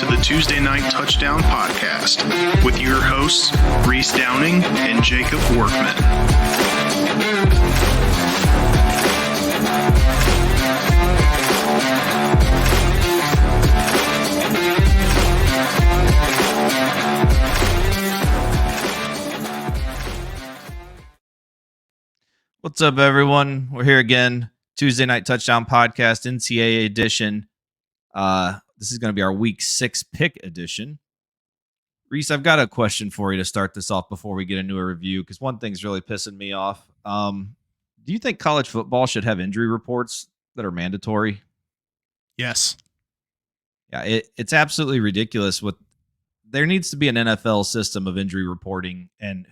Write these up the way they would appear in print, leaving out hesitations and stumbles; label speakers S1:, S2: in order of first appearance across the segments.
S1: to the Tuesday Night Touchdown Podcast with your hosts, Reese Downing and Jacob Workman.
S2: What's up, everyone? We're here again. Tuesday Night Touchdown Podcast, NCAA edition. This is going to be our Week 6 pick edition. Reese, I've got a question for you to start this off before we get into a review, because one thing's really pissing me off. Do you think college football should have injury reports that are mandatory?
S3: Yes.
S2: Yeah, it's absolutely ridiculous. There needs to be an NFL system of injury reporting and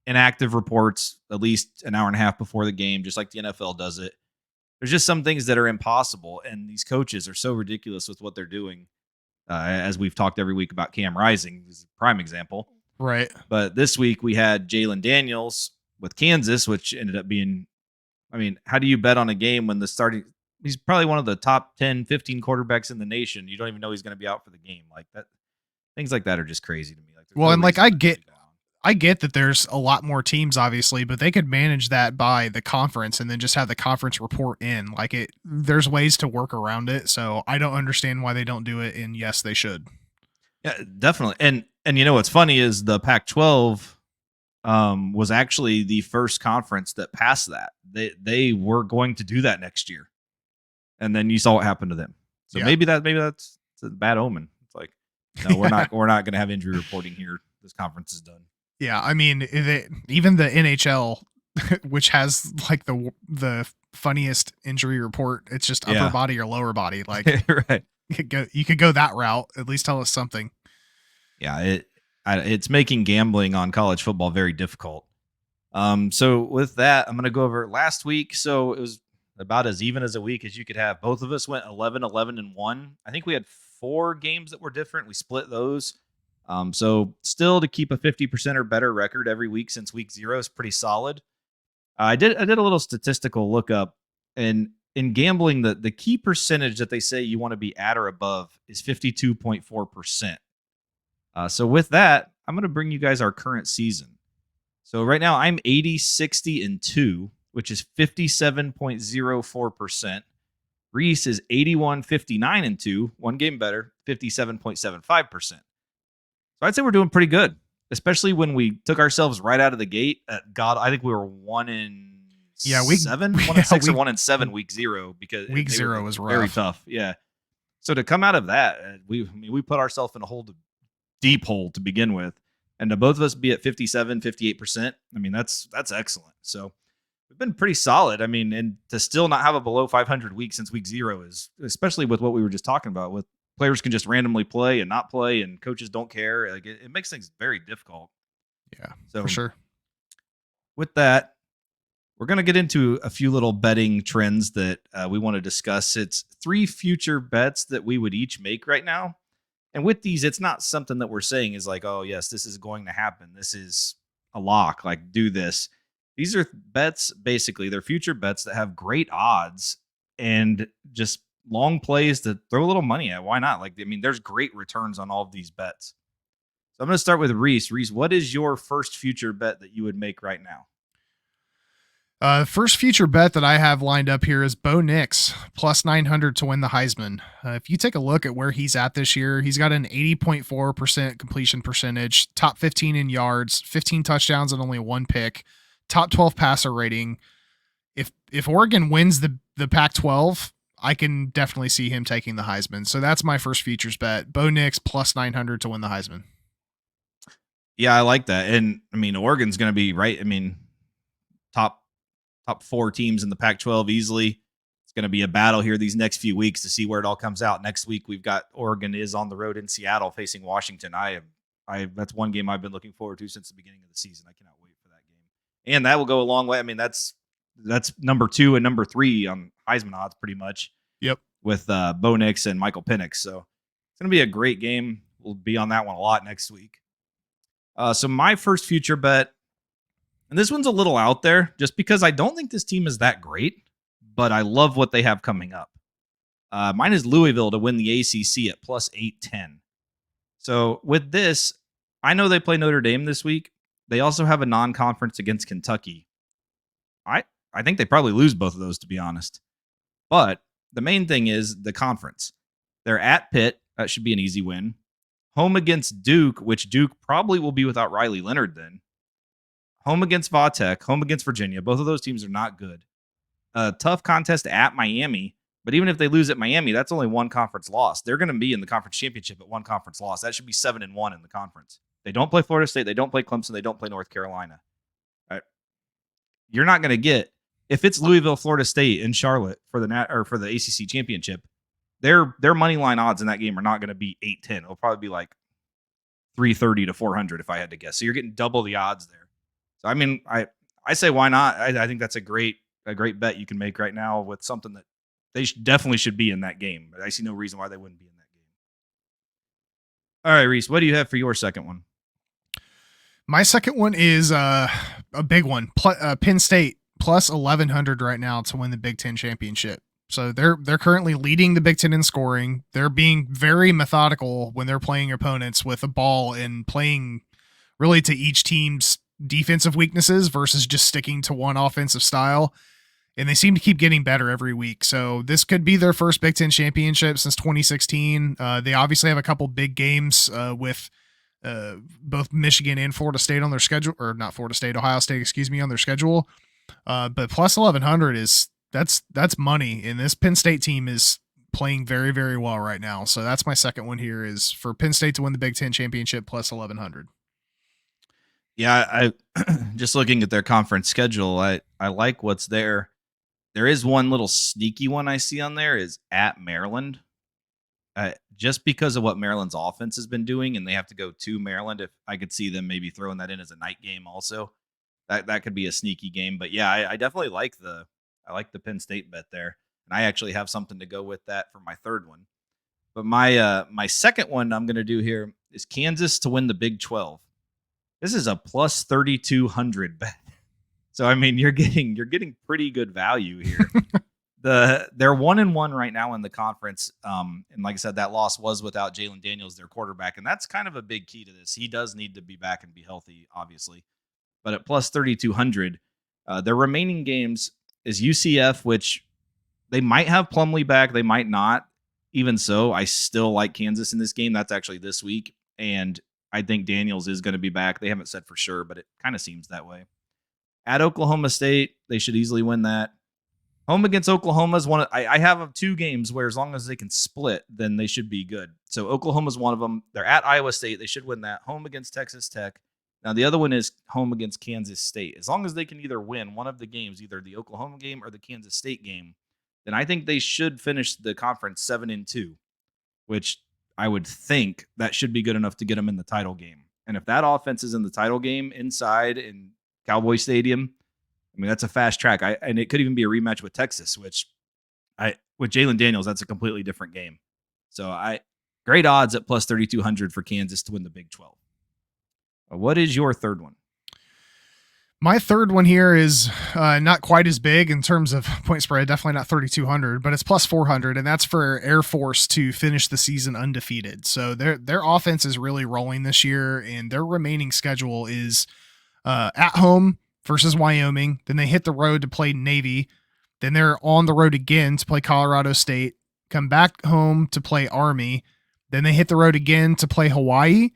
S2: inactive reports at least an hour and a half before the game, just like the NFL does it. There's just some things that are impossible, and these coaches are so ridiculous with what they're doing. As we've talked every week about Cam Rising, is a prime example.
S3: Right.
S2: But this week we had Jalen Daniels with Kansas, which ended up being, how do you bet on a game when he's probably one of the top 10, 15 quarterbacks in the nation. You don't even know he's going to be out for the game. Like that. Things like that are just crazy to me.
S3: I get that there's a lot more teams, obviously, but they could manage that by the conference and then just have the conference report in. There's ways to work around it. So I don't understand why they don't do it. And yes, they should.
S2: Yeah, definitely. And you know what's funny is the Pac-12 was actually the first conference that passed that. They were going to do that next year, and then you saw what happened to them. So
S3: yeah.
S2: maybe that's a bad omen. It's like, no, we're not going to have injury reporting here. This conference is done.
S3: Yeah, even the NHL, which has the funniest injury report, it's just upper body or lower body.
S2: Right.
S3: You could go that route. At least tell us something.
S2: Yeah, it's making gambling on college football very difficult. So with that, I'm going to go over last week. So it was about as even as a week as you could have. Both of us went 11-11-1. I think we had 4 games that were different. We split those. So still to keep a 50% or better record every week since week 0 is pretty solid. I did a little statistical lookup, and in gambling, the key percentage that they say you want to be at or above is 52.4%. So with that, I'm going to bring you guys our current season. So right now I'm 80-60-2, which is 57.04%. Reese is 81-59-2, one game better, 57.75%. So I'd say we're doing pretty good, especially when we took ourselves right out of the gate. I think we were 1-7, 1-6 or 1-7 week 0 because
S3: week 0 was rough.
S2: Very tough. Yeah. So to come out of that, we put ourselves in a deep hole to begin with, and to both of us be at 57, 58%. That's excellent. So we've been pretty solid. And to still not have a below 500 week since week 0 is, especially with what we were just talking about with players can just randomly play and not play, and coaches don't care. It makes things very difficult.
S3: Yeah,
S2: so
S3: for sure.
S2: With that, we're going to get into a few little betting trends that we want to discuss. It's 3 future bets that we would each make right now. And with these, it's not something that we're saying is like, oh, yes, this is going to happen. This is a lock, like do this. These are bets, basically. They're future bets that have great odds and just long plays to throw a little money at. Why not? There's great returns on all of these bets. So I'm going to start with Reese. Reese, what is your first future bet that you would make right now?
S3: The first future bet that I have lined up here is Bo Nix plus 900 to win the Heisman. If you take a look at where he's at this year, he's got an 80.4% completion percentage, top 15 in yards, 15 touchdowns and only 1 pick, top 12 passer rating. If Oregon wins the Pac-12, I can definitely see him taking the Heisman. So that's my first futures bet. Bo Nix plus 900 to win the Heisman.
S2: Yeah, I like that. And Oregon's going to be right. Top 4 teams in the Pac-12 easily. It's going to be a battle here these next few weeks to see where it all comes out. Next week, we've got Oregon is on the road in Seattle facing Washington. That's one game I've been looking forward to since the beginning of the season. I cannot wait for that game. And that will go a long way. That's number 2 and number 3 on Heisman odds pretty much.
S3: Yep.
S2: With Bo Nix and Michael Penix. So it's going to be a great game. We'll be on that one a lot next week. So my first future bet, and this one's a little out there just because I don't think this team is that great, but I love what they have coming up. Mine is Louisville to win the ACC at plus 810. So with this, I know they play Notre Dame this week. They also have a non-conference against Kentucky. I think they probably lose both of those, to be honest. But the main thing is the conference. They're at Pitt. That should be an easy win. Home against Duke, which Duke probably will be without Riley Leonard then. Home against Vautech. Home against Virginia. Both of those teams are not good. A tough contest at Miami. But even if they lose at Miami, that's only one conference loss. They're going to be in the conference championship at one conference loss. That should be 7-1 in the conference. They don't play Florida State. They don't play Clemson. They don't play North Carolina. All right. You're not going to get, if it's Louisville, Florida State, and Charlotte for the ACC championship, their money line odds in that game are not going to be 8-10. It'll probably be like 330 to 400 if I had to guess. So you're getting double the odds there. So I mean, I say why not? I think that's a great bet you can make right now with something that they definitely should be in that game. But I see no reason why they wouldn't be in that game. All right, Reese, what do you have for your second one?
S3: My second one is a big one. Penn State plus 1,100 right now to win the Big Ten championship. So they're currently leading the Big Ten in scoring. They're being very methodical when they're playing opponents with a ball and playing really to each team's defensive weaknesses versus just sticking to one offensive style. And they seem to keep getting better every week. So this could be their first Big Ten championship since 2016. They obviously have a couple big games with both Michigan and Florida State on their schedule, or not Florida State, Ohio State, on their schedule. But plus 1,100 that's money. And this Penn State team is playing very, very well right now. So that's my second one here, is for Penn State to win the Big Ten championship plus 1,100.
S2: Yeah, I just looking at their conference schedule, I like what's there. There is one little sneaky one I see on there is at Maryland. Just because of what Maryland's offense has been doing, and they have to go to Maryland, if I could see them maybe throwing that in as a night game also. That could be a sneaky game. But yeah, I definitely like the Penn State bet there. And I actually have something to go with that for my third one. But my second one I'm going to do here is Kansas to win the Big 12. This is a plus 3,200 bet. So I mean, you're getting pretty good value here. They're 1-1 right now in the conference, and like I said, that loss was without Jalen Daniels, their quarterback, and that's kind of a big key to this. He does need to be back and be healthy, obviously. But at plus 3,200, their remaining games is UCF, which they might have Plumlee back, they might not. Even so, I still like Kansas in this game. That's actually this week, and I think Daniels is going to be back. They haven't said for sure, but it kind of seems that way. At Oklahoma State, they should easily win that. Home against Oklahoma is one. I have 2 games where as long as they can split, then they should be good. So Oklahoma's one of them. They're at Iowa State. They should win that. Home against Texas Tech. Now the other one is home against Kansas State. As long as they can either win one of the games, either the Oklahoma game or the Kansas State game, then I think they should finish the conference 7-2, which I would think that should be good enough to get them in the title game. And if that offense is in the title game inside in Cowboy Stadium, I mean, that's a fast track. And it could even be a rematch with Texas, with Jalen Daniels, that's a completely different game. So great odds at plus 3,200 for Kansas to win the Big 12. What is your third one?
S3: My third one here is not quite as big in terms of point spread, definitely not 3,200, but it's plus 400, and that's for Air Force to finish the season undefeated. So their offense is really rolling this year, and their remaining schedule is at home versus Wyoming. Then they hit the road to play Navy. Then they're on the road again to play Colorado State, come back home to play Army. Then they hit the road again to play Hawaii.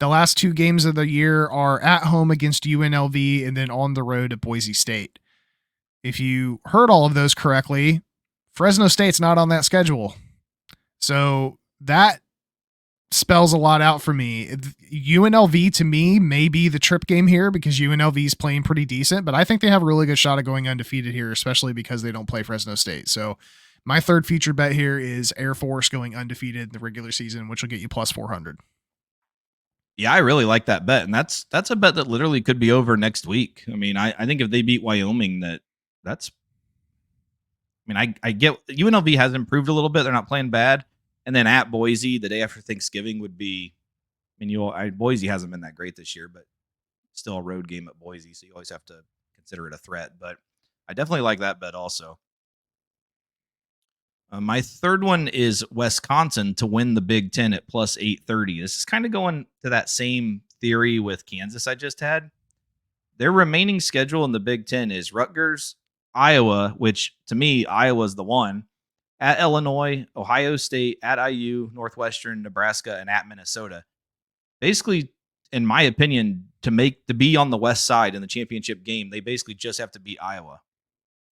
S3: The last 2 games of the year are at home against UNLV and then on the road at Boise State. If you heard all of those correctly, Fresno State's not on that schedule. So that spells a lot out for me. UNLV to me may be the trip game here because UNLV is playing pretty decent, but I think they have a really good shot of going undefeated here, especially because they don't play Fresno State. So my third feature bet here is Air Force going undefeated in the regular season, which will get you plus 400.
S2: Yeah, I really like that bet. And that's a bet that literally could be over next week. I mean, I think if they beat Wyoming, I get UNLV has improved a little bit. They're not playing bad. And then at Boise, the day after Thanksgiving would be, Boise hasn't been that great this year, but still a road game at Boise. So you always have to consider it a threat. But I definitely like that bet also. My third one is Wisconsin to win the Big Ten at plus 830. This is kind of going to that same theory with Kansas I just had. Their remaining schedule in the Big Ten is Rutgers, Iowa, which to me, Iowa's the one, at Illinois, Ohio State, at IU, Northwestern, Nebraska, and at Minnesota. Basically, in my opinion, to be on the West side in the championship game, they basically just have to beat Iowa.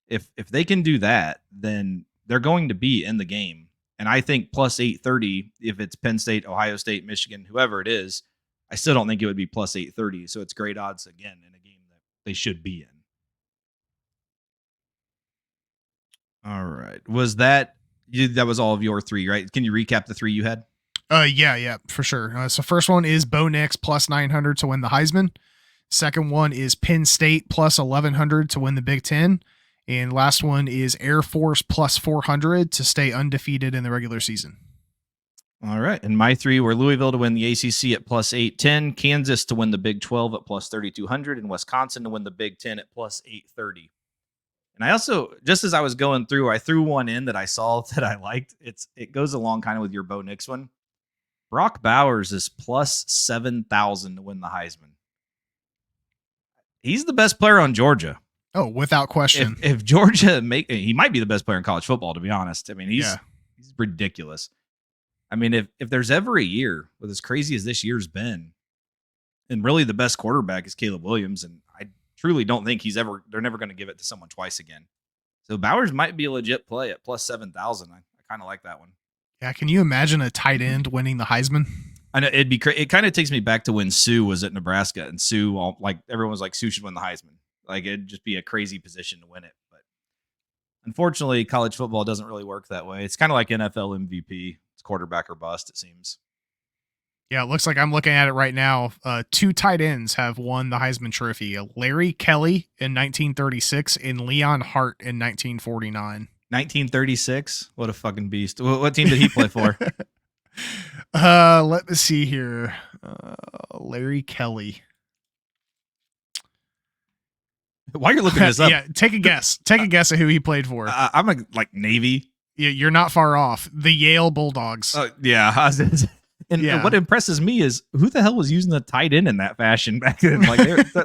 S2: If they can do that, then they're going to be in the game. And I think plus 830, if it's Penn State, Ohio State, Michigan, whoever it is, I still don't think it would be plus 830. So it's great odds again in a game that they should be in. All right. That was all of your three, right? Can you recap the three you had?
S3: Yeah, for sure. So first one is Bo Nix plus 900 to win the Heisman. Second one is Penn State plus 1100 to win the Big Ten. And last one is Air Force plus 400 to stay undefeated in the regular season.
S2: All right. And my three were Louisville to win the ACC at plus 810, Kansas to win the Big 12 at plus 3200, and Wisconsin to win the Big 10 at plus 830. And I also, just as I was going through, I threw one in that I saw that I liked. It goes along kind of with your Bo Nix one. Brock Bowers is plus 7,000 to win the Heisman. He's the best player on Georgia.
S3: Oh, without question.
S2: If Georgia he might be the best player in college football, to be honest. I mean, he's ridiculous. I mean, if there's ever a year with as crazy as this year's been, and really the best quarterback is Caleb Williams, and I truly don't think they're never going to give it to someone twice again. So Bowers might be a legit play at plus 7,000. I kind of like that one.
S3: Yeah, can you imagine a tight end winning the Heisman?
S2: I know it'd be. It kind of takes me back to when Sue was at Nebraska, and everyone was like, Sue should win the Heisman. Like, it'd just be a crazy position to win it. But unfortunately, college football doesn't really work that way. It's kind of like NFL MVP. It's quarterback or bust, it seems.
S3: Yeah, it looks like I'm looking at it right now. Two tight ends have won the Heisman Trophy. Larry Kelly in 1936 and Leon Hart in 1949.
S2: 1936? What a fucking beast. What team did he play for?
S3: Let me see here. Larry Kelly.
S2: While you're looking this up,
S3: yeah, take a guess. Take a guess at who he played for.
S2: I'm like Navy.
S3: You're not far off. The Yale Bulldogs.
S2: Yeah. And what impresses me is who the hell was using the tight end in that fashion back then? Like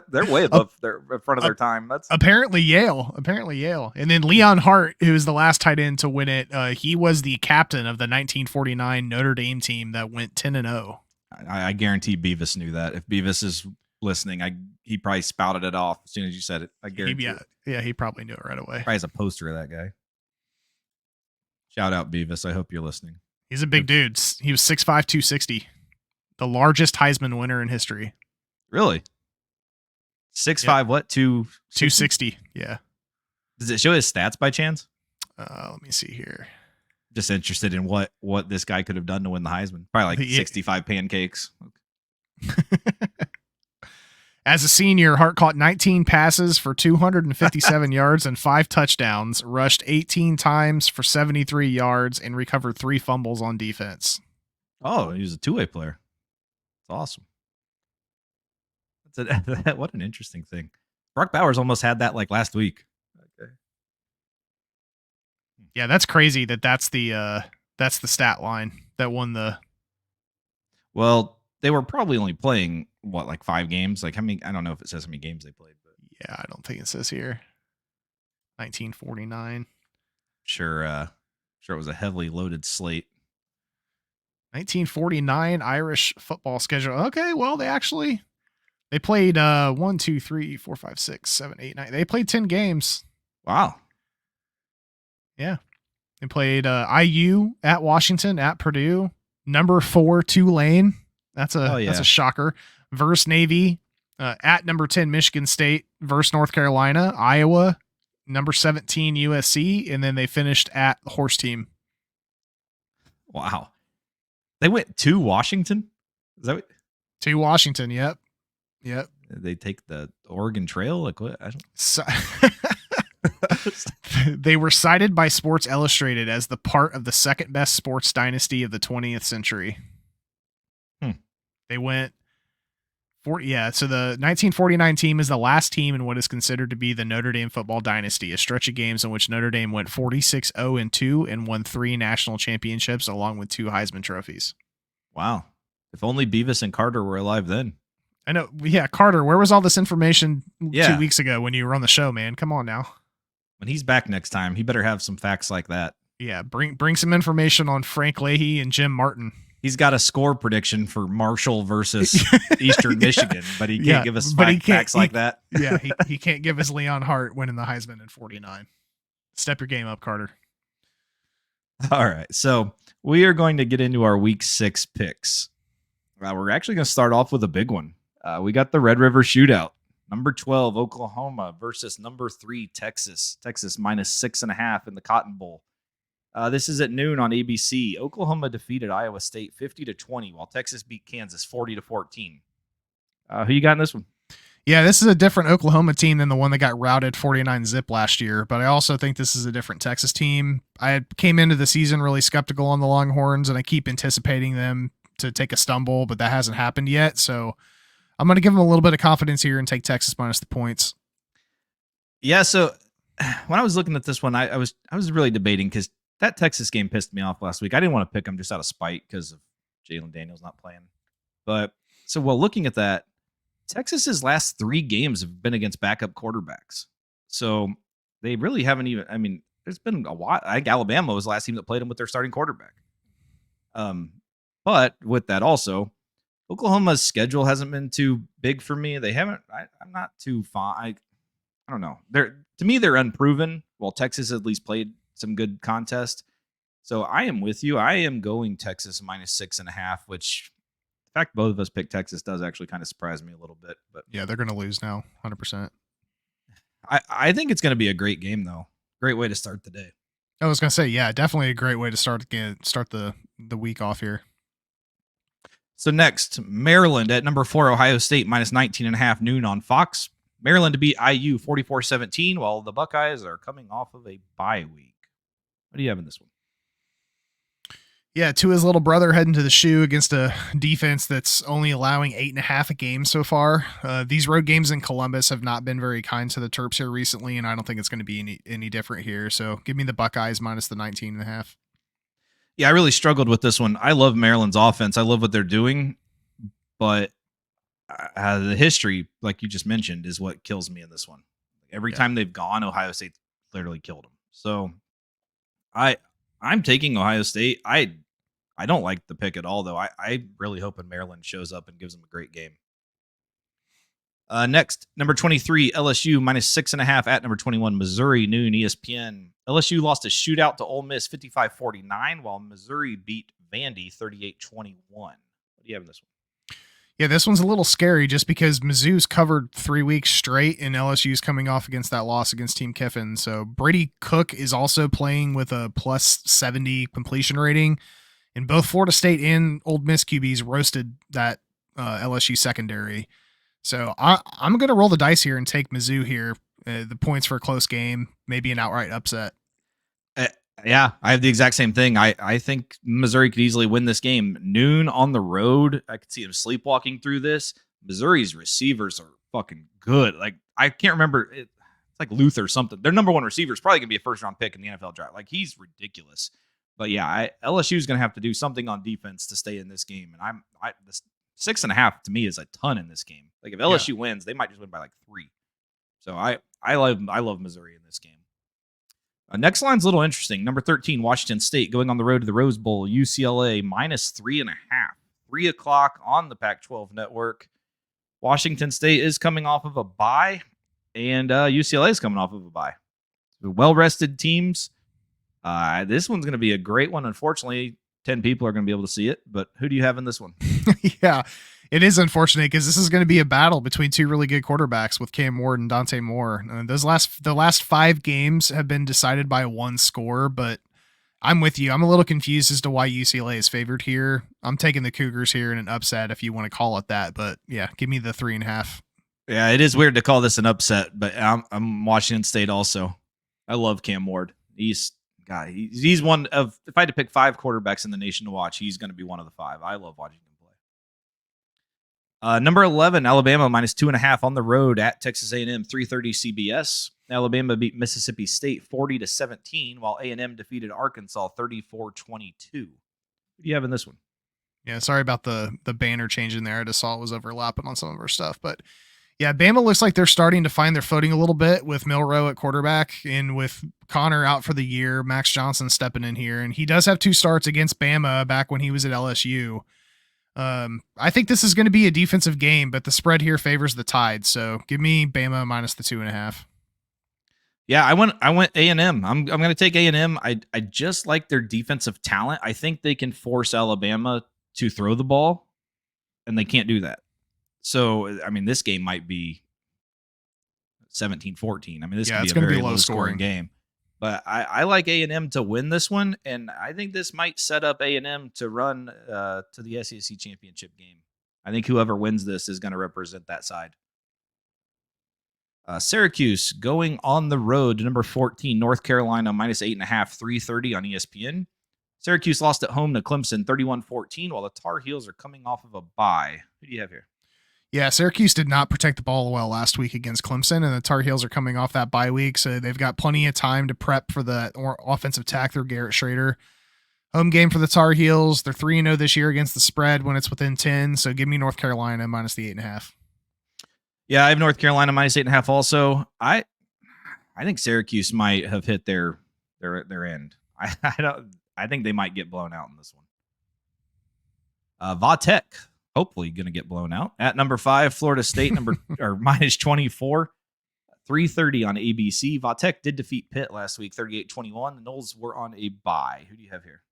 S2: they're way above in front of their time. That's
S3: apparently Yale. And then Leon Hart, who was the last tight end to win it, he was the captain of the 1949 Notre Dame team that went 10-0.
S2: I guarantee Beavis knew that. If Beavis is listening, he probably spouted it off as soon as you said it. I guarantee it.
S3: Yeah, he probably knew it right away.
S2: Probably has a poster of that guy. Shout out Beavis. I hope you're listening.
S3: He's a big dude. He was 6'5", 260. The largest Heisman winner in history.
S2: Really? 6'5", what?
S3: 260. Yeah.
S2: Does it show his stats by chance?
S3: Let me see here.
S2: Just interested in what this guy could have done to win the Heisman. Probably like 65 pancakes.
S3: As a senior, Hart caught 19 passes for 257 yards and 5 touchdowns, rushed 18 times for 73 yards, and recovered 3 fumbles on defense.
S2: Oh, he was a two-way player. That's awesome. What an interesting thing. Brock Bowers almost had that like last week. Okay.
S3: Yeah, that's crazy that's the stat line that won the.
S2: Well, they were probably only playing like 5 games. Like how many? I don't know if it says how many games they played, but
S3: yeah, I don't think it says here. 1949.
S2: Sure, it was a heavily loaded slate.
S3: 1949 Irish football schedule. Okay, well they played 1, 2, 3, 4, 5, 6, 7, 8, 9. They played 10 games.
S2: Wow.
S3: Yeah. They played IU at Washington, at Purdue, number 4 Tulane. That's a shocker. Versus Navy, at number 10 Michigan State, versus North Carolina, Iowa, number 17 USC, and then they finished at the horse team.
S2: Wow. They went to Washington? Is that what?
S3: To Washington, yep. Did
S2: they take the Oregon Trail? Like what?
S3: They were cited by Sports Illustrated as the part of the second best sports dynasty of the 20th century. They went So the 1949 team is the last team in what is considered to be the Notre Dame football dynasty, a stretch of games in which Notre Dame went 46-0-2 and won 3 national championships along with 2 Heisman trophies.
S2: Wow. If only Beavis and Carter were alive then.
S3: I know. Yeah, Carter, where was all this information 2
S2: Yeah.
S3: weeks ago when you were on the show, man? Come on now.
S2: When he's back next time, he better have some facts like that.
S3: Yeah, bring some information on Frank Leahy and Jim Martin.
S2: He's got a score prediction for Marshall versus Eastern Michigan, but he can't give us facts like that.
S3: Yeah, he can't give us Leon Hart winning the Heisman in 49. Step your game up, Carter.
S2: All right, so we are going to get into our Week 6 picks. We're actually going to start off with a big one. We got the Red River Shootout. Number 12, Oklahoma versus number 3, Texas. Texas minus 6.5 in the Cotton Bowl. This is at noon on ABC. Oklahoma defeated Iowa State 50-20, while Texas beat Kansas 40-14. Who you got in this one?
S3: Yeah, this is a different Oklahoma team than the one that got routed 49-0 last year, but I also think this is a different Texas team. I came into the season really skeptical on the Longhorns, and I keep anticipating them to take a stumble, but that hasn't happened yet, so I'm going to give them a little bit of confidence here and take Texas minus the points.
S2: Yeah, so when I was looking at this one, I was really debating because that Texas game pissed me off last week. I didn't want to pick them just out of spite because of Jalen Daniels not playing. But so while looking at that, Texas's last 3 games have been against backup quarterbacks. So they really haven't even, I mean, there's been a while. I think Alabama was the last team that played them with their starting quarterback. But with that also, Oklahoma's schedule hasn't been too big for me. They haven't, I'm not too fond. I don't know. To me, they're unproven. While Texas at least played some good contest. So I am with you. I am going Texas minus 6.5, which the fact both of us picked Texas does actually kind of surprise me a little bit. But
S3: yeah, they're going to lose now, 100%.
S2: I think it's going to be a great game, though. Great way to start the day.
S3: I was going to say, yeah, definitely a great way to start the week off here.
S2: So next, Maryland at number 4, Ohio State minus 19.5 noon on Fox. Maryland to beat IU 44-17, while the Buckeyes are coming off of a bye week. What do you have in this one?
S3: Yeah, Tua's little brother heading to the shoe against a defense that's only allowing 8.5 a game so far. These road games in Columbus have not been very kind to the Terps here recently, and I don't think it's going to be any different here. So give me the Buckeyes minus the 19.5.
S2: Yeah, I really struggled with this one. I love Maryland's offense. I love what they're doing, but the history, like you just mentioned, is what kills me in this one. Every time they've gone, Ohio State literally killed them. So I'm taking Ohio State. I don't like the pick at all, though. I really hoping Maryland shows up and gives them a great game. Next, number 23, LSU minus 6.5 at number 21, Missouri, noon, ESPN. LSU lost a shootout to Ole Miss 55-49, while Missouri beat Vandy 38-21. What do you have in this one?
S3: Yeah, this one's a little scary just because Mizzou's covered 3 weeks straight and LSU's coming off against that loss against Team Kiffin. So Brady Cook is also playing with a plus 70 completion rating. And both Florida State and Ole Miss QBs roasted that LSU secondary. So I'm going to roll the dice here and take Mizzou here. The points for a close game, maybe an outright upset.
S2: Yeah, I have the exact same thing. I think Missouri could easily win this game. Noon on the road. I could see them sleepwalking through this. Missouri's receivers are fucking good. Like, I can't remember. It's like Luther or something. Their number 1 receiver is probably going to be a first-round pick in the NFL draft. Like, he's ridiculous. But yeah, LSU is going to have to do something on defense to stay in this game. And this 6.5 to me is a ton in this game. Like, if LSU wins, they might just win by like 3. So I love Missouri in this game. Next line's a little interesting. Number 13, Washington State going on the road to the Rose Bowl. UCLA minus 3.5. 3 o'clock on the Pac-12 network. Washington State is coming off of a bye, and UCLA is coming off of a bye. Well-rested teams. This one's going to be a great one. Unfortunately, 10 people are going to be able to see it, but who do you have in this one?
S3: Yeah, it is unfortunate because this is going to be a battle between 2 really good quarterbacks with Cam Ward and Dante Moore. The last 5 games have been decided by 1 score, but I'm with you. I'm a little confused as to why UCLA is favored here. I'm taking the Cougars here in an upset if you want to call it that, but yeah, give me the 3.5.
S2: Yeah, it is weird to call this an upset, but I'm Washington State also. I love Cam Ward. He's one of, if I had to pick 5 quarterbacks in the nation to watch, he's going to be one of the 5. I love watching him play. Number 11, Alabama -2.5 on the road at Texas A&M, 3:30 CBS. Alabama beat Mississippi State 40-17, while A&M defeated Arkansas 34-22. Who do you have in this one?
S3: Yeah, sorry about the banner change in there. I just saw it was overlapping on some of our stuff. But yeah, Bama looks like they're starting to find their footing a little bit with Milroe at quarterback and with Connor out for the year, Max Johnson stepping in here. And he does have 2 starts against Bama back when he was at LSU. I think this is going to be a defensive game, but the spread here favors the Tide. So give me Bama minus the 2.5.
S2: Yeah, I went A&M. I'm going to take A&M. I just like their defensive talent. I think they can force Alabama to throw the ball, and they can't do that. So, I mean, this game might be 17-14. I mean, this could be a very low-scoring game. But I like A&M to win this one, and I think this might set up A&M to run to the SEC championship game. I think whoever wins this is going to represent that side. Syracuse going on the road to number 14, North Carolina, -8.5, 3:30 on ESPN. Syracuse lost at home to Clemson 31-14, while the Tar Heels are coming off of a bye. Who do you have here?
S3: Yeah, Syracuse did not protect the ball well last week against Clemson, and the Tar Heels are coming off that bye week, so they've got plenty of time to prep for the offensive tack through Garrett Schrader. Home game for the Tar Heels. They're 3-0 this year against the spread when it's within 10, so give me North Carolina minus the 8.5.
S2: Yeah, I have North Carolina -8.5 also. I think Syracuse might have hit their end. I think they might get blown out in this one. Vatek, hopefully going to get blown out. At number 5, Florida State, or -24, 3:30 on ABC. Vatek did defeat Pitt last week, 38-21. The Noles were on a bye. Who do you have here?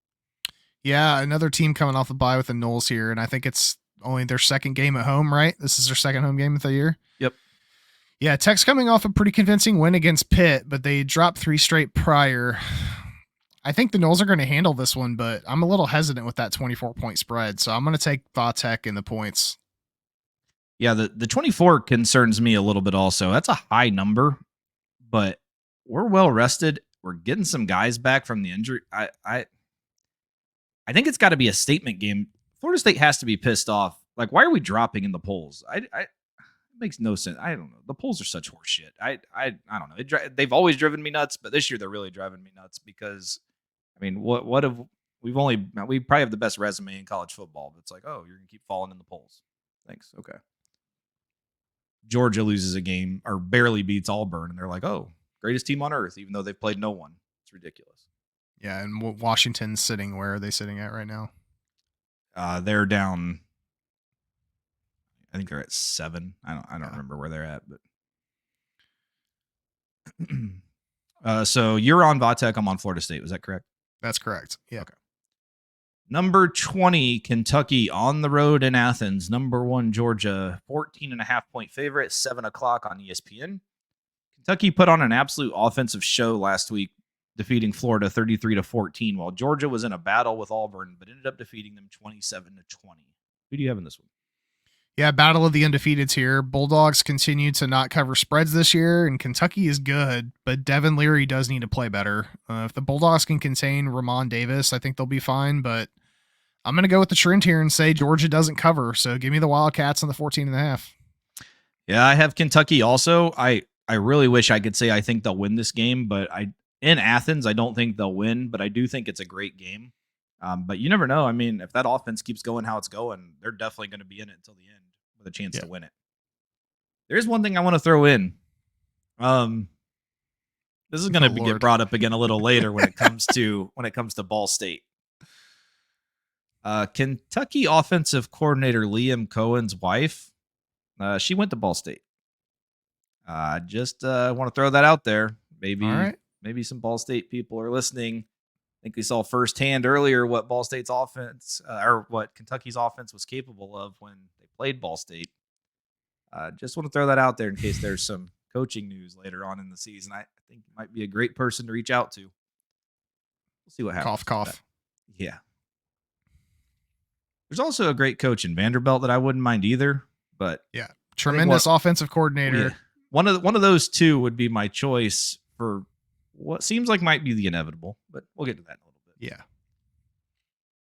S3: Yeah, another team coming off the bye with the Noles here, and I think it's only their second game at home, right? This is their second home game of the year.
S2: Yep.
S3: Yeah, Tech's coming off a pretty convincing win against Pitt, but they dropped 3 straight prior. I think the Noles are going to handle this one, but I'm a little hesitant with that 24-point spread, so I'm going to take Vatek in the points.
S2: Yeah, the 24 concerns me a little bit also. That's a high number, but we're well rested. We're getting some guys back from the injury. I think it's got to be a statement game. Florida State has to be pissed off. Like, why are we dropping in the polls? It makes no sense. I don't know. The polls are such horse shit. I don't know. They've always driven me nuts, but this year they're really driving me nuts because, I mean, what have we probably have the best resume in college football, but it's like, oh, you're gonna keep falling in the polls. Thanks. Okay. Georgia loses a game or barely beats Auburn, and they're like, oh, greatest team on earth, even though they've played no one. It's ridiculous.
S3: Yeah, and Washington's sitting, where are they sitting at right now?
S2: They're down. I think they're at 7. I don't remember where they're at, but so you're on Vatek. I'm on Florida State. Was that correct?
S3: That's correct. Yeah.
S2: Okay. Number 20, Kentucky on the road in Athens. Number 1, Georgia, 14.5-point favorite, 7:00 on ESPN. Kentucky put on an absolute offensive show last week, defeating Florida 33-14, while Georgia was in a battle with Auburn, but ended up defeating them 27-20. Who do you have in this one?
S3: Yeah, battle of the undefeateds here. Bulldogs continue to not cover spreads this year, and Kentucky is good, but Devin Leary does need to play better. If the Bulldogs can contain Ramon Davis, I think they'll be fine, but I'm going to go with the trend here and say Georgia doesn't cover, so give me the Wildcats on the 14.5.
S2: Yeah, I have Kentucky also. I really wish I could say I think they'll win this game, but in Athens, I don't think they'll win, but I do think it's a great game. But you never know. I mean, if that offense keeps going how it's going, they're definitely going to be in it until the end with a chance to win it. There's one thing I want to throw in. This is going to get brought up again a little later when it comes to Ball State. Kentucky offensive coordinator Liam Cohen's wife, she went to Ball State. Just want to throw that out there. Maybe some Ball State people are listening. I think we saw firsthand earlier what Ball State's offense or what Kentucky's offense was capable of when they played Ball State. Just want to throw that out there in case there's some coaching news later on in the season. I think you might be a great person to reach out to. We'll see what happens.
S3: Cough.
S2: Yeah. There's also a great coach in Vanderbilt that I wouldn't mind either. But
S3: yeah, tremendous offensive coordinator.
S2: Yeah, one of those two would be my choice for what seems like might be the inevitable, but we'll get to that in a little bit.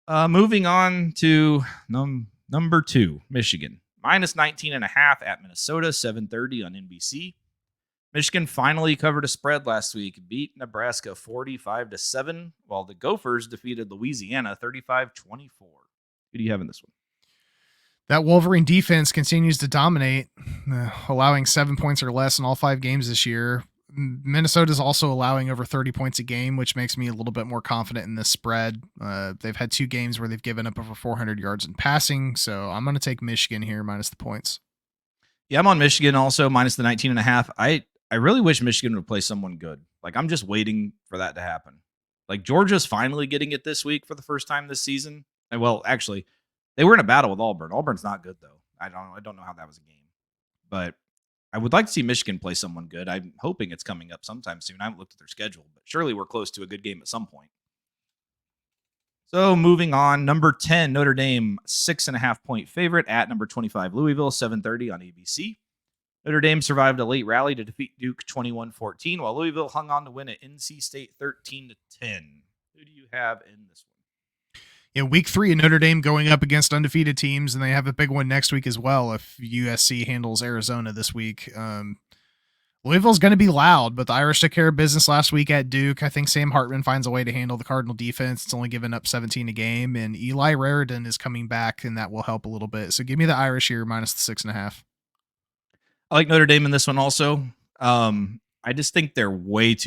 S3: Yeah.
S2: Moving on to number 2, Michigan, minus 19.5 at Minnesota, 7:30 on NBC. Michigan finally covered a spread last week, beat Nebraska 45-7, while the Gophers defeated Louisiana 35-24. Who do you have in this one?
S3: That Wolverine defense continues to dominate, allowing 7 points or less in all 5 games this year. Minnesota's also allowing over 30 points a game, which makes me a little bit more confident in this spread. They've had 2 games where they've given up over 400 yards in passing, so I'm going to take Michigan here minus the points.
S2: Yeah, I'm on Michigan also, minus the 19.5. I really wish Michigan would play someone good. Like, I'm just waiting for that to happen. Like, Georgia's finally getting it this week for the first time this season. And, well, actually, they were in a battle with Auburn. Auburn's not good, though. I don't know how that was a game. But I would like to see Michigan play someone good. I'm hoping it's coming up sometime soon. I haven't looked at their schedule, but surely we're close to a good game at some point. So moving on, number 10, Notre Dame, 6.5 point favorite at number 25, Louisville, 7:30 on ABC. Notre Dame survived a late rally to defeat Duke 21-14, while Louisville hung on to win at NC State 13-10. Who do you have in this one?
S3: In week 3, Notre Dame going up against undefeated teams, and they have a big one next week as well if USC handles Arizona this week. Louisville's going to be loud, but the Irish took care of business last week at Duke. I think Sam Hartman finds a way to handle the Cardinal defense. It's only given up 17 a game, and Eli Raridan is coming back, and that will help a little bit. So give me the Irish here minus the 6.5.
S2: I like Notre Dame in this one also. I just think they're way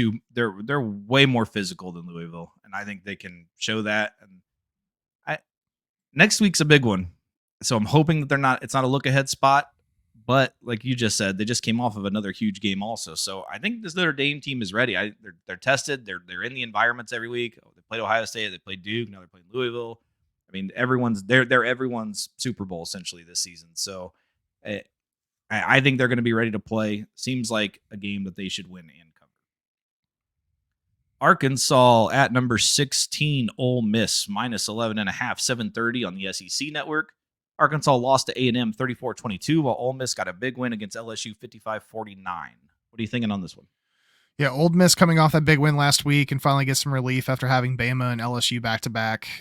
S2: more physical than Louisville, and I think they can show that. And next week's a big one, so I'm hoping that it's not a look ahead spot. But like you just said, they just came off of another huge game also. So I think this Notre Dame team is ready. They're tested. They're in the environments every week. They played Ohio State. They played Duke. Now they're playing Louisville. I mean, they're everyone's Super Bowl essentially this season. So I think they're going to be ready to play. Seems like a game that they should win and cover. Arkansas at number 16, Ole Miss, minus 11.5, 7:30 on the SEC network. Arkansas lost to A&M 34-22, while Ole Miss got a big win against LSU 55-49. What are you thinking on this one?
S3: Yeah, Ole Miss coming off that big win last week and finally get some relief after having Bama and LSU back-to-back.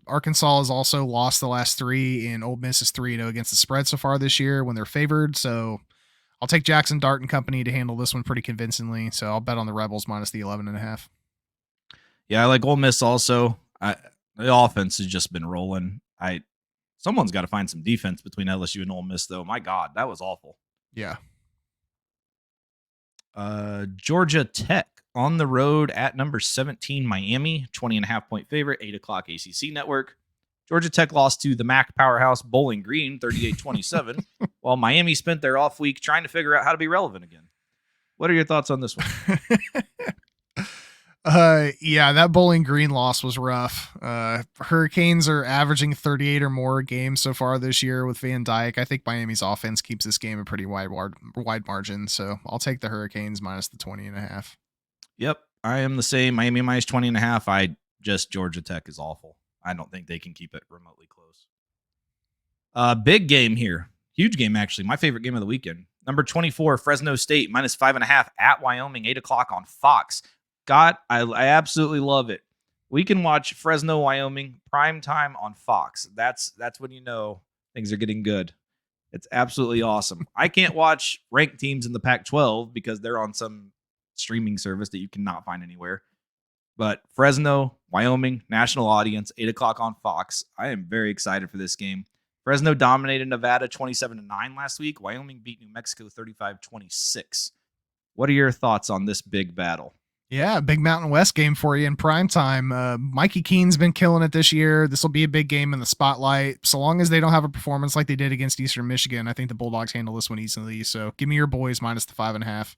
S3: Arkansas has also lost the last 3, and Ole Miss is 3-0 against the spread so far this year when they're favored. So I'll take Jackson Dart and company to handle this one pretty convincingly. So I'll bet on the Rebels minus the 11.5.
S2: Yeah, I like Ole Miss also. The offense has just been rolling. Someone's got to find some defense between LSU and Ole Miss, though. My God, that was awful.
S3: Yeah.
S2: Georgia Tech on the road at number 17, Miami, 20.5 point favorite, 8 o'clock ACC network. Georgia Tech lost to the MAC powerhouse Bowling Green, 38-27, while Miami spent their off week trying to figure out how to be relevant again. What are your thoughts on this one?
S3: Yeah, that Bowling Green loss was rough. Hurricanes are averaging 38 or more a game so far this year with Van Dyke. I think Miami's offense keeps this game a pretty wide margin, so I'll take the Hurricanes minus the 20.5.
S2: Yep, I am the same. Miami minus 20.5. Georgia Tech is awful. I don't think they can keep it remotely close. Big game here. Huge game, actually. My favorite game of the weekend. Number 24, Fresno State, minus 5.5 at Wyoming, 8 o'clock on Fox. God, I absolutely love it. We can watch Fresno, Wyoming, prime time on Fox. That's when you know things are getting good. It's absolutely awesome. I can't watch ranked teams in the Pac-12 because they're on some streaming service that you cannot find anywhere. But Fresno, Wyoming, national audience, 8 o'clock on Fox. I am very excited for this game. Fresno dominated Nevada 27-9 last week. Wyoming beat New Mexico 35-26. What are your thoughts on this big battle?
S3: Yeah, big Mountain West game for you in prime time. Mikey Keene's been killing it this year. This will be a big game in the spotlight. So long as they don't have a performance like they did against Eastern Michigan, I think the Bulldogs handle this one easily. So give me your boys minus the 5.5.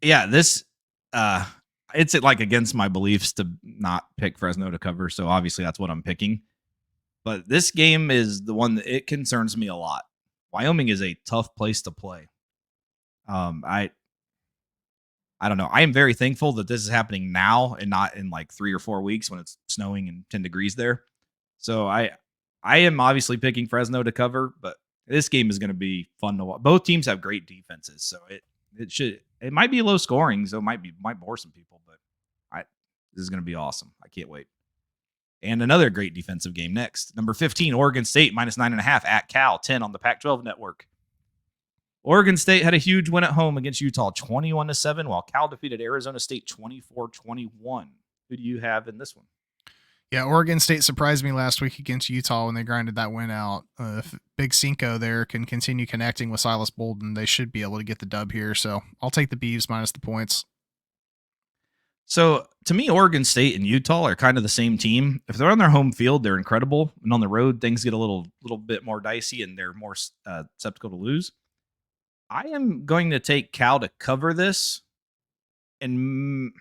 S2: Yeah, this it's like against my beliefs to not pick Fresno to cover. So obviously that's what I'm picking. But this game is the one that it concerns me a lot. Wyoming is a tough place to play. I don't know. I am very thankful that this is happening now and not in like 3 or 4 weeks when it's snowing and 10 degrees there. So I am obviously picking Fresno to cover, but this game is going to be fun to watch. Both teams have great defenses, so it might be low scoring, so it might bore some people, but this is going to be awesome. I can't wait. And another great defensive game next. Number 15, Oregon State minus 9.5 at Cal, 10 on the Pac-12 network. Oregon State had a huge win at home against Utah, 21-7, while Cal defeated Arizona State 24-21. Who do you have in this one?
S3: Yeah, Oregon State surprised me last week against Utah when they grinded that win out. If Big Cinco there can continue connecting with Silas Bolden, they should be able to get the dub here. So I'll take the Beavs minus the points.
S2: So to me, Oregon State and Utah are kind of the same team. If they're on their home field, they're incredible. And on the road, things get a little bit more dicey and they're more susceptible to lose. I am going to take Cal to cover this. And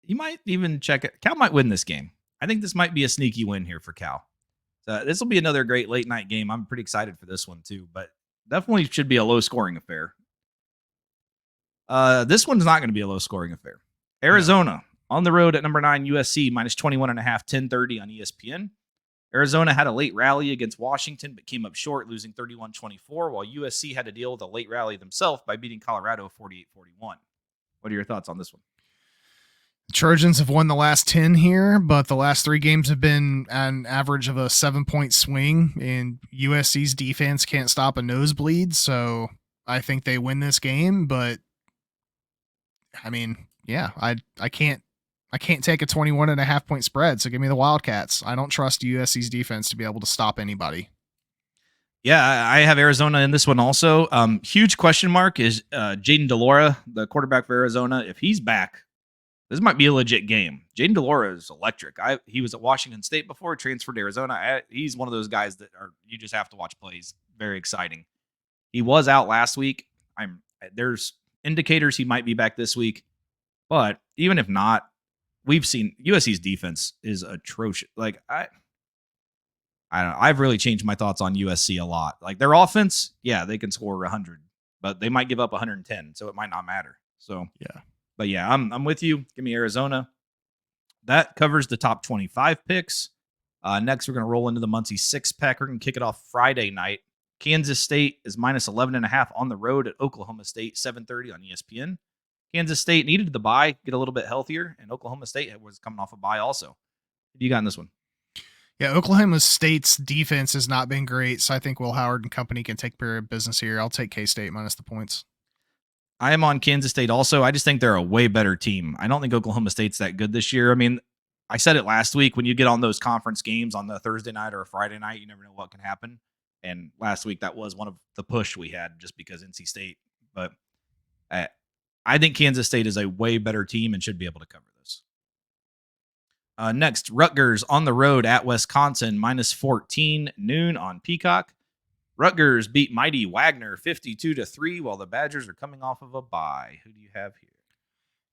S2: you might even check it. Cal might win this game. I think this might be a sneaky win here for Cal. So this will be another great late night game. I'm pretty excited for this one too, but definitely should be a low scoring affair. This one's not going to be a low scoring affair. Arizona on the road at number 9 USC minus 21.5, 10:30 on ESPN. Arizona had a late rally against Washington, but came up short, losing 31-24, while USC had to deal with a late rally themselves by beating Colorado 48-41. What are your thoughts on this one?
S3: The Trojans have won the last 10 here, but the last 3 games have been an average of a 7-point swing, and USC's defense can't stop a nosebleed, so I think they win this game, but I mean, yeah, I can't take a 21.5 point spread, so give me the Wildcats. I don't trust USC's defense to be able to stop anybody.
S2: Yeah, I have Arizona in this one also. Huge question mark is Jaden DeLora, the quarterback for Arizona. If he's back, this might be a legit game. Jaden DeLora is electric. He was at Washington State before, transferred to Arizona. He's one of those guys that you just have to watch play. He's very exciting. He was out last week. There's indicators he might be back this week, but even if not, we've seen USC's defense is atrocious. Like I don't know. I've really changed my thoughts on USC a lot. Like their offense, yeah, they can score 100, but they might give up 110, so it might not matter. So
S3: yeah.
S2: But yeah, I'm with you. Give me Arizona. That covers the top 25 picks. Next, we're going to roll into the Muncie 6-pack. We're going to kick it off Friday night. Kansas State is minus 11.5 on the road at Oklahoma State, 7:30 on ESPN. Kansas State needed the bye, get a little bit healthier, and Oklahoma State was coming off a bye also. What do you got in this one?
S3: Yeah, Oklahoma State's defense has not been great, so I think Will Howard and company can take care of business here. I'll take K-State minus the points.
S2: I am on Kansas State also. I just think they're a way better team. I don't think Oklahoma State's that good this year. I mean, I said it last week, when you get on those conference games on the Thursday night or a Friday night, you never know what can happen. And last week, that was one of the push we had just because NC State. But I think Kansas State is a way better team and should be able to cover this. Next, Rutgers on the road at Wisconsin, minus 14, noon on Peacock. Rutgers beat mighty Wagner 52-3, while the Badgers are coming off of a bye. Who do you have here?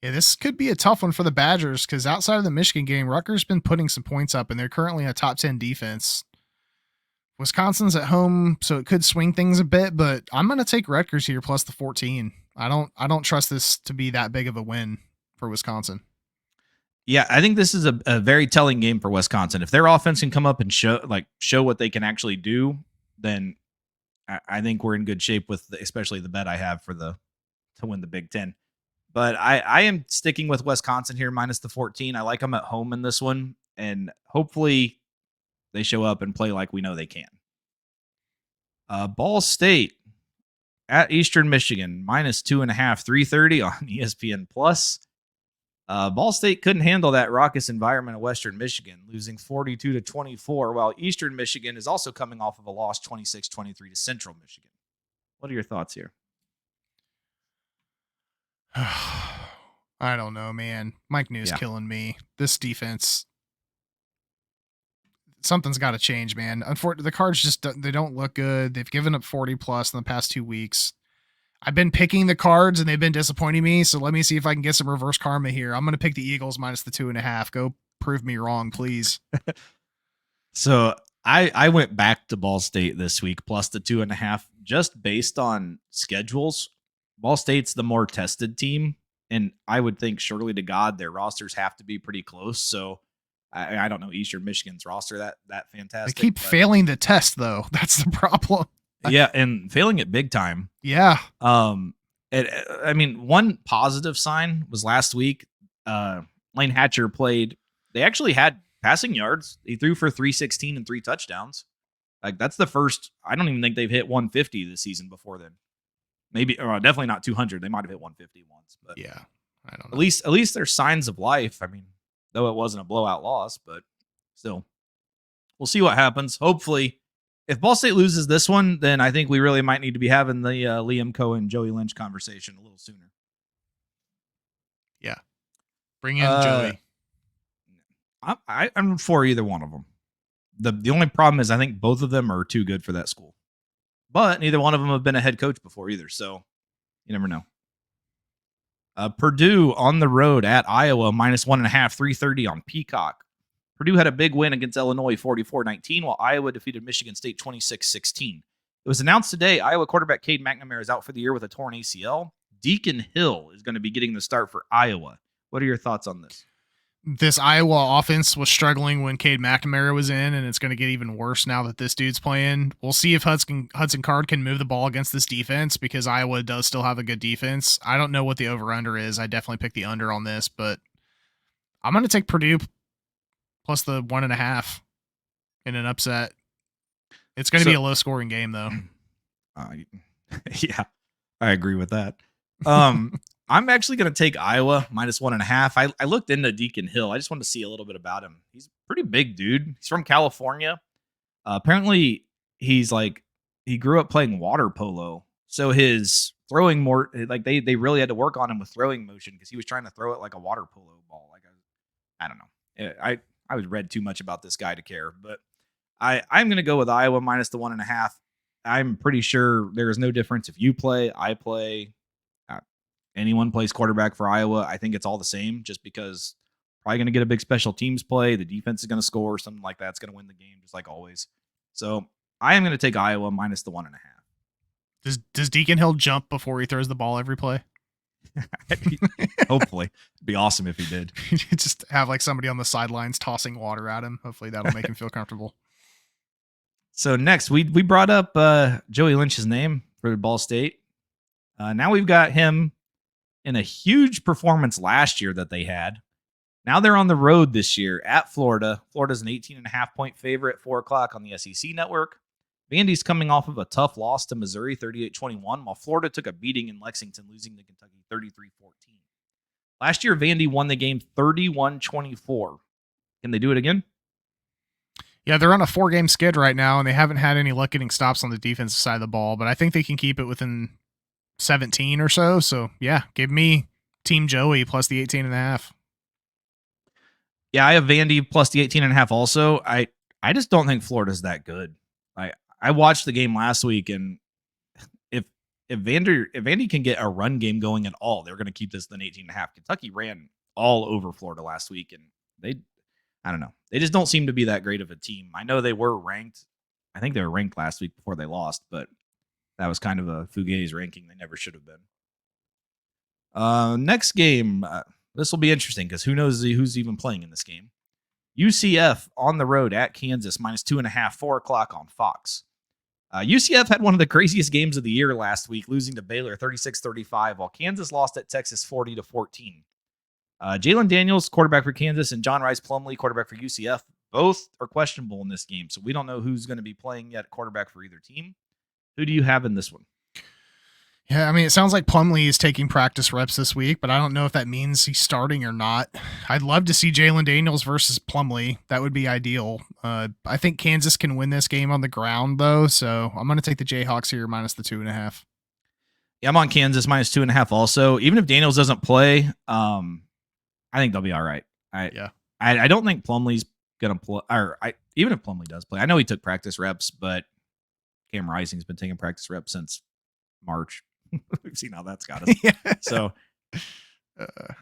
S3: Yeah, this could be a tough one for the Badgers because outside of the Michigan game, Rutgers been putting some points up, and they're currently a top 10 defense. Wisconsin's at home, so it could swing things a bit, but I'm going to take Rutgers here plus the 14. I don't trust this to be that big of a win for Wisconsin.
S2: Yeah, I think this is a very telling game for Wisconsin. If their offense can come up and show what they can actually do, then I think we're in good shape with especially the bet I have to win the Big Ten. But I am sticking with Wisconsin here minus the 14. I like them at home in this one, and hopefully they show up and play like we know they can. Ball State at Eastern Michigan, minus 2.5, 3:30 on ESPN Plus. Ball State couldn't handle that raucous environment of Western Michigan, losing 42-24, while Eastern Michigan is also coming off of a loss 26-23 to Central Michigan. What are your thoughts here?
S3: I don't know, man. Mike New's killing me. This defense, something's got to change, man. Unfortunately, the Cards just they don't look good. They've given up 40 plus in the past 2 weeks. I've been picking the Cards and they've been disappointing me. So let me see if I can get some reverse karma here. I'm going to pick the Eagles minus the 2.5. Go prove me wrong, please.
S2: So I went back to Ball State this week plus the 2.5, just based on schedules. Ball State's the more tested team, and I would think surely to God their rosters have to be pretty close. So I don't know Eastern Michigan's roster that fantastic.
S3: They keep failing the test though. That's the problem.
S2: Yeah, and failing it big time.
S3: Yeah.
S2: I mean, one positive sign was last week. Lane Hatcher played. They actually had passing yards. He threw for 316 and 3 touchdowns. Like that's the first. I don't even think they've hit 150 this season before then. Maybe, or definitely not 200. They might have hit 150 once, but
S3: yeah, I don't
S2: at
S3: know.
S2: least there's signs of life. I mean, though it wasn't a blowout loss, but still, we'll see what happens. Hopefully, if Ball State loses this one, then I think we really might need to be having the Liam Cohen, Joey Lynch conversation a little sooner.
S3: Yeah, bring in Joey.
S2: I'm for either one of them. The only problem is I think both of them are too good for that school. But neither one of them have been a head coach before either, so you never know. Purdue on the road at Iowa, -1.5, 330 on Peacock. Purdue had a big win against Illinois, 44-19, while Iowa defeated Michigan State 26-16. It was announced today Iowa quarterback Cade McNamara is out for the year with a torn ACL. Deacon Hill is going to be getting the start for Iowa. What are your thoughts on this?
S3: This Iowa offense was struggling when Cade McNamara was in, and it's going to get even worse now that this dude's playing. We'll see if Hudson Card can move the ball against this defense because Iowa does still have a good defense. I don't know what the over-under is. I definitely picked the under on this, but I'm going to take Purdue plus the 1.5 in an upset. It's going to be a low-scoring game, though.
S2: Yeah, I agree with that. I'm actually going to take Iowa -1.5. I looked into Deacon Hill. I just wanted to see a little bit about him. He's a pretty big dude. He's from California. Apparently, he grew up playing water polo. So his throwing more, like they really had to work on him with throwing motion because he was trying to throw it like a water polo ball. Like I don't know. I was read too much about this guy to care, but I'm going to go with Iowa -1.5. I'm pretty sure there is no difference if you play, I play. Anyone plays quarterback for Iowa, I think it's all the same just because probably going to get a big special teams play. The defense is going to score, something like that's going to win the game, just like always. So I am going to take Iowa -1.5.
S3: Does Deacon Hill jump before he throws the ball every play?
S2: Hopefully. It'd be awesome if he did.
S3: Just have like somebody on the sidelines tossing water at him. Hopefully that'll make him feel comfortable.
S2: So next, we brought up Joey Lynch's name for Ball State. Now we've got him in a huge performance last year that they had. Now they're on the road this year at Florida. Florida's an 18.5 point favorite, 4 o'clock on the SEC network. Vandy's coming off of a tough loss to Missouri, 38-21, while Florida took a beating in Lexington, losing to Kentucky 33-14. Last year, Vandy won the game 31-24. Can they do it again?
S3: Yeah, they're on a 4-game skid right now, and they haven't had any luck getting stops on the defensive side of the ball, but I think they can keep it within 17 or so. So, yeah, give me Team Joey plus the 18.5.
S2: Yeah, I have Vandy plus the 18.5 also. I just don't think Florida's that good. I watched the game last week, and if Vandy can get a run game going at all, they're going to keep this than 18.5. Kentucky ran all over Florida last week, and I don't know. They just don't seem to be that great of a team. I know they were ranked. I think they were ranked last week before they lost, but that was kind of a fugazi ranking. They never should have been. Next game, this will be interesting because who knows who's even playing in this game. UCF on the road at Kansas, -2.5, 4 o'clock on Fox. UCF had one of the craziest games of the year last week, losing to Baylor 36-35, while Kansas lost at Texas 40-14. Jalen Daniels, quarterback for Kansas, and John Rice Plumlee, quarterback for UCF, both are questionable in this game, so we don't know who's going to be playing yet quarterback for either team. Who do you have in this one?
S3: Yeah, I mean, it sounds like Plumlee is taking practice reps this week, but I don't know if that means he's starting or not. I'd love to see Jalen Daniels versus Plumlee. That would be ideal. I think Kansas can win this game on the ground, though, so I'm going to take the Jayhawks here minus the 2.5.
S2: Yeah, I'm on Kansas -2.5 also. Even if Daniels doesn't play, I think they'll be all right. I don't think Plumlee's going to play, even if Plumlee does play. I know he took practice reps, but Cam Rising's been taking practice reps since March. We've seen how that's got us. So,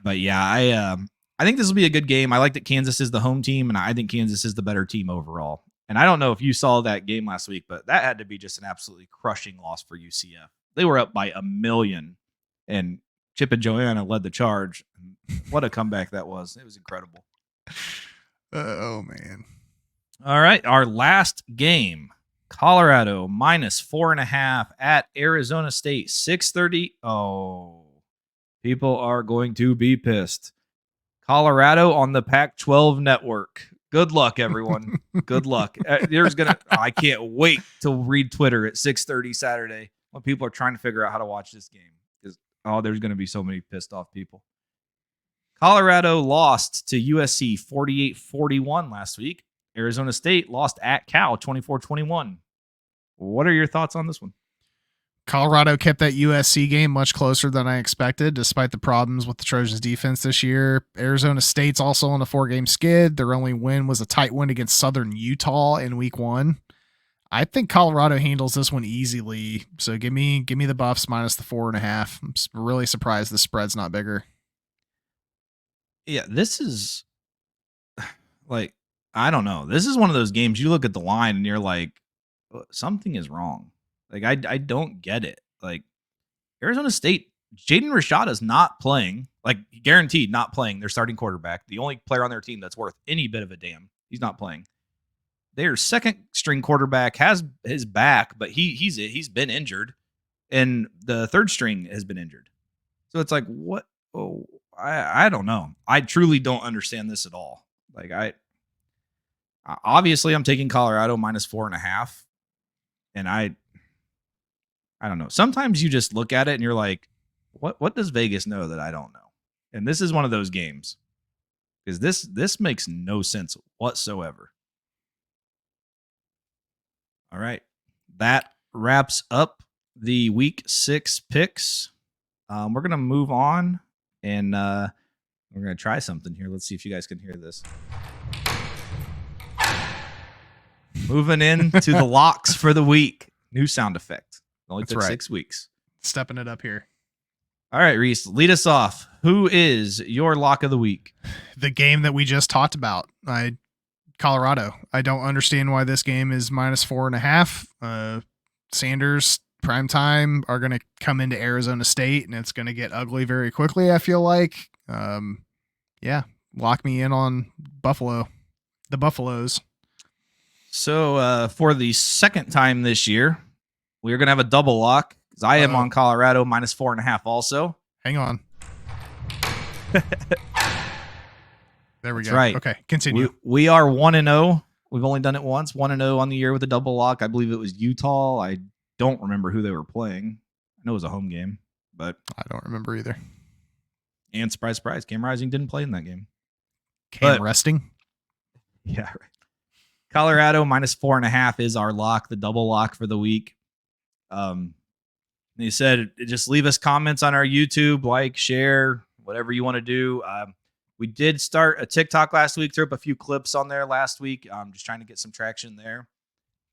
S2: but yeah, I think this will be a good game. I like that Kansas is the home team, and I think Kansas is the better team overall. And I don't know if you saw that game last week, but that had to be just an absolutely crushing loss for UCF. They were up by 1 million, and Chip and Joanna led the charge. What a comeback that was. It was incredible.
S3: Oh, man.
S2: All right, our last game. Colorado -4.5 at Arizona State, 6:30. Oh, people are going to be pissed. Colorado on the Pac-12 network. Good luck, everyone. Good luck. I can't wait to read Twitter at 6:30 Saturday when people are trying to figure out how to watch this game. Because there's going to be so many pissed off people. Colorado lost to USC 48-41 last week. Arizona State lost at Cal 24-21. What are your thoughts on this one?
S3: Colorado kept that USC game much closer than I expected, despite the problems with the Trojans defense this year. Arizona State's also on a 4-game skid. Their only win was a tight win against Southern Utah in week 1. I think Colorado handles this one easily. So give me the Buffs minus the 4.5. I'm really surprised the spread's not bigger.
S2: Yeah, this is like, I don't know. This is one of those games you look at the line and you're like, something is wrong. Like, I don't get it. Like, Arizona State, Jaden Rashada's not playing, like, guaranteed not playing their starting quarterback. The only player on their team that's worth any bit of a damn. He's not playing. Their second string quarterback has his back, but he's been injured, and the third string has been injured. So it's like, what? Oh, I don't know. I truly don't understand this at all. Like, obviously I'm taking Colorado minus 4.5, and I don't know. Sometimes you just look at it and you're like, what does Vegas know that I don't know? And this is one of those games, because this makes no sense whatsoever. All right. That wraps up the week 6 picks. We're going to move on, and we're going to try something here. Let's see if you guys can hear this. Moving into the locks for the week. New sound effect. Only took 6 weeks.
S3: Stepping it up here.
S2: All right, Reese, lead us off. Who is your lock of the week?
S3: The game that we just talked about. Colorado. I don't understand why this game is minus 4.5. Sanders, primetime, are going to come into Arizona State, and it's going to get ugly very quickly, I feel like. Yeah, lock me in on Buffalo. The Buffaloes.
S2: So for the second time this year, we're going to have a double lock, because I am on Colorado minus 4.5 also.
S3: Hang on. There we
S2: That's
S3: go.
S2: right.
S3: Okay, continue.
S2: We are 1-0. We've only done it once. 1-0 on the year with a double lock. I believe it was Utah. I don't remember who they were playing. I know it was a home game, but
S3: I don't remember either.
S2: And surprise, surprise, Cam Rising didn't play in that game.
S3: Cam resting?
S2: Yeah, right. Colorado minus 4.5 is our lock, the double lock for the week. They said, just leave us comments on our YouTube, like, share, whatever you want to do. We did start a TikTok last week, threw up a few clips on there last week. Just trying to get some traction there.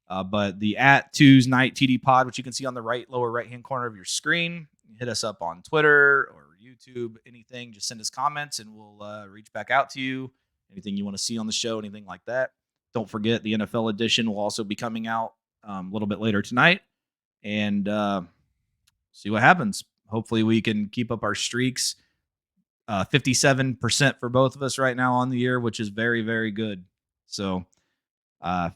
S2: But the @Tuesnight TD Pod, which you can see on the lower right-hand corner of your screen, hit us up on Twitter or YouTube, anything. Just send us comments and we'll reach back out to you. Anything you want to see on the show, anything like that. Don't forget, the NFL edition will also be coming out a little bit later tonight. And see what happens. Hopefully we can keep up our streaks. 57% for both of us right now on the year, which is very, very good. So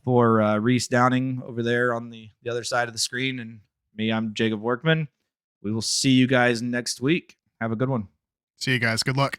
S2: for Reese Downing over there on the other side of the screen, and me, I'm Jacob Workman. We will see you guys next week. Have a good one.
S3: See you guys. Good luck.